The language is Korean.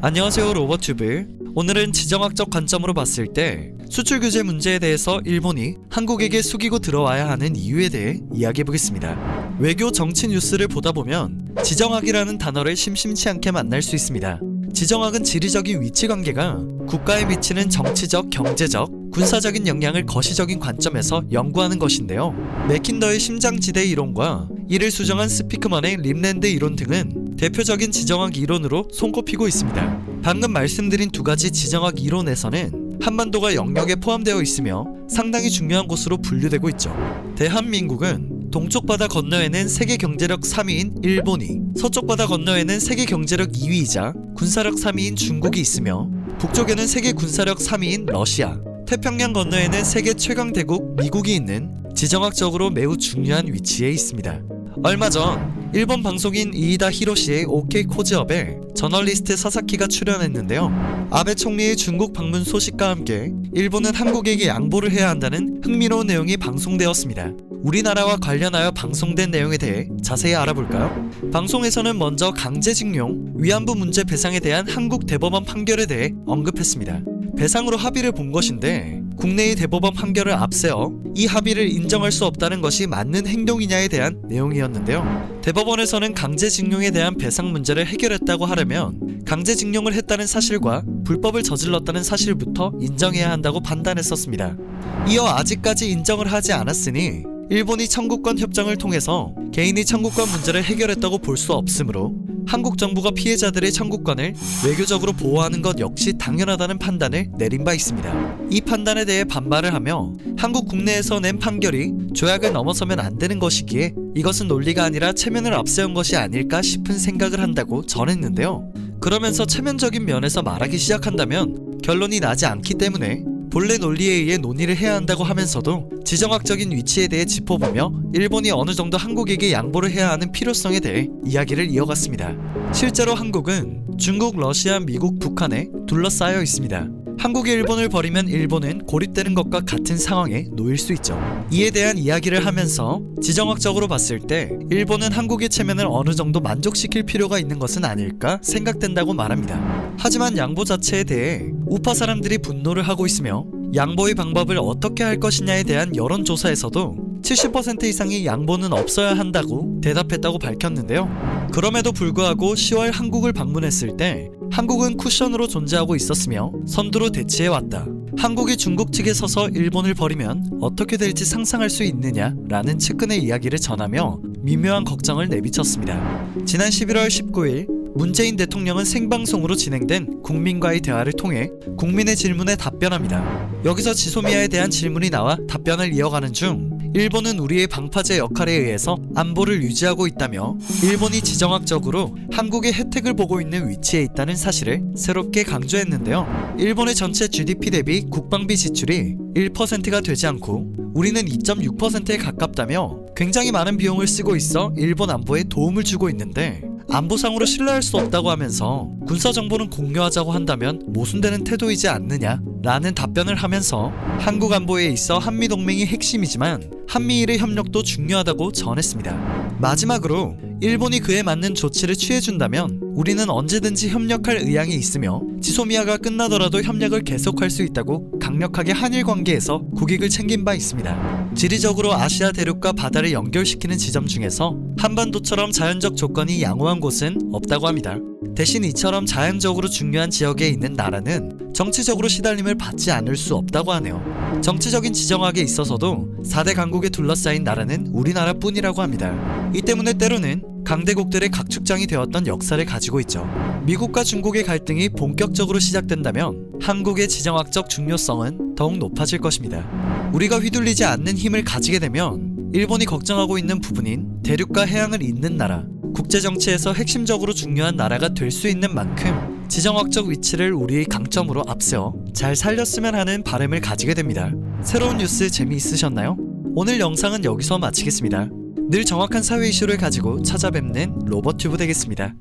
안녕하세요, 로버튜브. 오늘은 지정학적 관점으로 봤을 때 수출 규제 문제에 대해서 일본이 한국에게 숙이고 들어와야 하는 이유에 대해 이야기해보겠습니다. 외교 정치 뉴스를 보다 보면 지정학이라는 단어를 심심치 않게 만날 수 있습니다. 지정학은 지리적인 위치 관계가 국가에 미치는 정치적, 경제적, 군사적인 영향을 거시적인 관점에서 연구하는 것인데요. 맥킨더의 심장지대 이론과 이를 수정한 스피크먼의 림랜드 이론 등은 대표적인 지정학 이론으로 손꼽히고 있습니다. 방금 말씀드린 두 가지 지정학 이론에서는 한반도가 영역에 포함되어 있으며 상당히 중요한 곳으로 분류되고 있죠. 대한민국은 동쪽 바다 건너에는 세계 경제력 3위인 일본이, 서쪽 바다 건너에는 세계 경제력 2위이자 군사력 3위인 중국이 있으며 북쪽에는 세계 군사력 3위인 러시아, 태평양 건너에는 세계 최강 대국 미국이 있는 지정학적으로 매우 중요한 위치에 있습니다. 얼마 전 일본 방송인 이이다 히로시의 OK 코즈업에 저널리스트 사사키가 출연했는데요. 아베 총리의 중국 방문 소식과 함께 일본은 한국에게 양보를 해야 한다는 흥미로운 내용이 방송되었습니다. 우리나라와 관련하여 방송된 내용에 대해 자세히 알아볼까요? 방송에서는 먼저 강제징용, 위안부 문제 배상에 대한 한국 대법원 판결에 대해 언급했습니다. 배상으로 합의를 본 것인데 국내의 대법원 판결을 앞세워 이 합의를 인정할 수 없다는 것이 맞는 행동이냐에 대한 내용이었는데요. 대법원에서는 강제징용에 대한 배상 문제를 해결했다고 하려면 강제징용을 했다는 사실과 불법을 저질렀다는 사실부터 인정해야 한다고 판단했었습니다. 이어 아직까지 인정을 하지 않았으니 일본이 청구권 협정을 통해서 개인이 청구권 문제를 해결했다고 볼 수 없으므로 한국 정부가 피해자들의 청구권을 외교적으로 보호하는 것 역시 당연하다는 판단을 내린 바 있습니다. 이 판단에 대해 반발을 하며 한국 국내에서 낸 판결이 조약을 넘어서면 안 되는 것이기에 이것은 논리가 아니라 체면을 앞세운 것이 아닐까 싶은 생각을 한다고 전했는데요. 그러면서 체면적인 면에서 말하기 시작한다면 결론이 나지 않기 때문에 본래 논리에 의해 논의를 해야 한다고 하면서도 지정학적인 위치에 대해 짚어보며 일본이 어느 정도 한국에게 양보를 해야 하는 필요성에 대해 이야기를 이어갔습니다. 실제로 한국은 중국, 러시아, 미국, 북한에 둘러싸여 있습니다. 한국이 일본을 버리면 일본은 고립되는 것과 같은 상황에 놓일 수 있죠. 이에 대한 이야기를 하면서 지정학적으로 봤을 때 일본은 한국의 체면을 어느 정도 만족시킬 필요가 있는 것은 아닐까 생각된다고 말합니다. 하지만 양보 자체에 대해 우파 사람들이 분노를 하고 있으며 양보의 방법을 어떻게 할 것이냐에 대한 여론조사에서도 70% 이상이 양보는 없어야 한다고 대답했다고 밝혔는데요. 그럼에도 불구하고 10월 한국을 방문했을 때 한국은 쿠션으로 존재하고 있었으며 선두로 대치해왔다. 한국이 중국 측에 서서 일본을 버리면 어떻게 될지 상상할 수 있느냐라는 측근의 이야기를 전하며 미묘한 걱정을 내비쳤습니다. 지난 11월 19일 문재인 대통령은 생방송으로 진행된 국민과의 대화를 통해 국민의 질문에 답변합니다. 여기서 지소미아에 대한 질문이 나와 답변을 이어가는 중 일본은 우리의 방파제 역할에 의해서 안보를 유지하고 있다며 일본이 지정학적으로 한국의 혜택을 보고 있는 위치에 있다는 사실을 새롭게 강조했는데요. 일본의 전체 GDP 대비 국방비 지출이 1%가 되지 않고 우리는 2.6%에 가깝다며 굉장히 많은 비용을 쓰고 있어 일본 안보에 도움을 주고 있는데 안보상으로 신뢰할 수 없다고 하면서 군사정보는 공유하자고 한다면 모순되는 태도이지 않느냐 라는 답변을 하면서 한국 안보에 있어 한미동맹이 핵심이지만 한미일의 협력도 중요하다고 전했습니다. 마지막으로 일본이 그에 맞는 조치를 취해준다면 우리는 언제든지 협력할 의향이 있으며 지소미아가 끝나더라도 협력을 계속할 수 있다고 강력하게 한일 관계에서 국익을 챙긴 바 있습니다. 지리적으로 아시아 대륙과 바다를 연결시키는 지점 중에서 한반도처럼 자연적 조건이 양호한 곳은 없다고 합니다. 대신 이처럼 자연적으로 중요한 지역에 있는 나라는 정치적으로 시달림을 받지 않을 수 없다고 하네요. 정치적인 지정학에 있어서도 4대 강국에 둘러싸인 나라는 우리나라뿐이라고 합니다. 이 때문에 때로는 강대국들의 각축장이 되었던 역사를 가지고 있죠. 미국과 중국의 갈등이 본격적으로 시작된다면 한국의 지정학적 중요성은 더욱 높아질 것입니다. 우리가 휘둘리지 않는 힘을 가지게 되면 일본이 걱정하고 있는 부분인 대륙과 해양을 잇는 나라, 국제정치에서 핵심적으로 중요한 나라가 될 수 있는 만큼 지정학적 위치를 우리의 강점으로 앞세워 잘 살렸으면 하는 바람을 가지게 됩니다. 새로운 뉴스 재미있으셨나요? 오늘 영상은 여기서 마치겠습니다. 늘 정확한 사회 이슈를 가지고 찾아뵙는 로버튜브 되겠습니다.